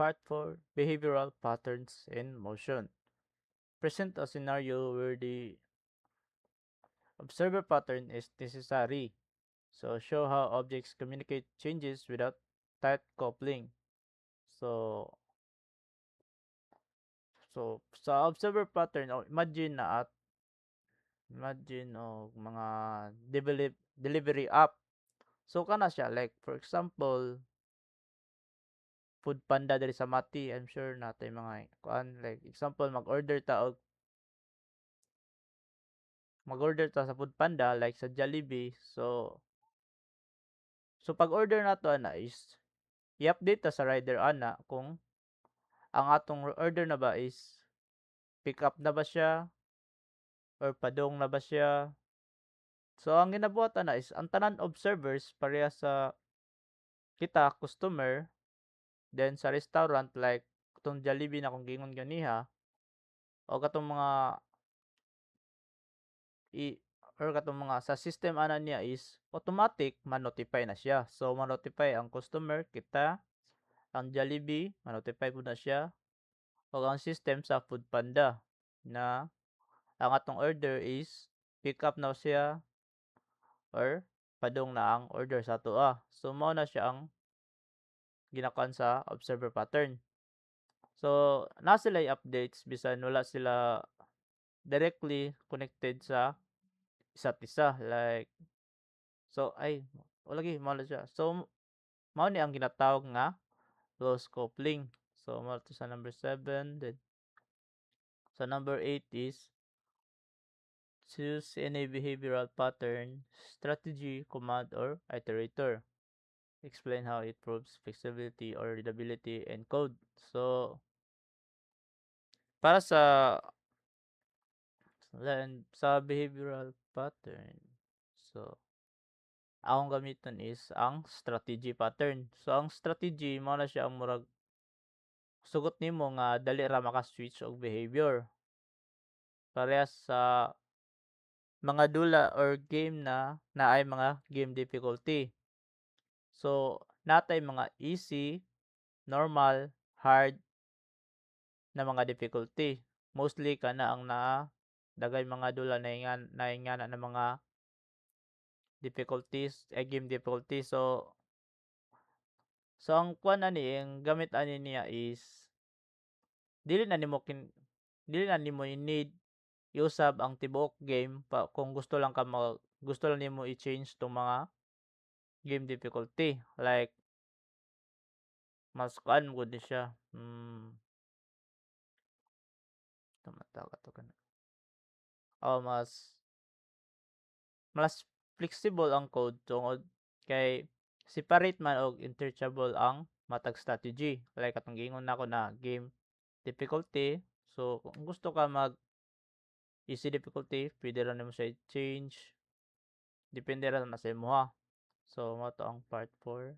Part 4, Behavioral Patterns in Motion. Present a scenario where the observer pattern is necessary. So show how objects communicate changes without tight coupling. So sa observer pattern, imagine na mga delivery app. So kana siya, like for example, Food Panda diri sa Mati. I'm sure natay mga kuan, like example mag-order ta sa Food Panda like sa Jollibee. So pag order nato ana is i-update ta sa rider ana kung ang atong order na ba is pick up na ba siya or padong na ba siya. So ang ginabuhat ana is ang tanan observers pareha sa kita customer, then sa restaurant like katong Jollibee na kung gingon ganiha o katong mga i or katong mga sa system ana niya is automatic ma-notify na siya. So ma-notify ang customer, kita, ang Jollibee, ma-notify pud na siya o ang system sa Foodpanda na ang atong order is pick up na siya or padung na ang order sa atoa. So mao na siya ang ginakuan sa observer pattern. So naa sila'y updates bisan wala sila directly connected sa isa't isa, like o lagi mao na siya. So mao ni ang ginatawag nga close coupling. So mao to sa number 7. Then sa number 8 is choose any behavioral pattern, strategy, command, or iterator. Explain how it proves flexibility or readability in code. So para sa behavioral pattern, so akong gamiton is ang strategy pattern. So ang strategy mao na siya ang murag sugot nimo nga dali ra maka-switch og behavior. Parehas sa mga dula or game na naay mga game difficulty. So natay mga easy, normal, hard na mga difficulty. Mostly kana ang dagay mga dula naingana na mga difficulties, game difficulty. So ang kuan ani, ang gamit ani niya is dili na nimo dili na nimo i-need iusab ang tibuok game pa kung gusto lang nimo i-change tong mga game difficulty. Like mas kuan mo gud ni siya, tumatawag ato kana, mas flexible ang code tungod kay separate man og interchangeable ang matag strategy. Like katong giingon nako na game difficulty, so kung gusto ka mag easy difficulty pwede ra nimo siya i-change, depende ra na sa imo ha. So mao to ang part 4.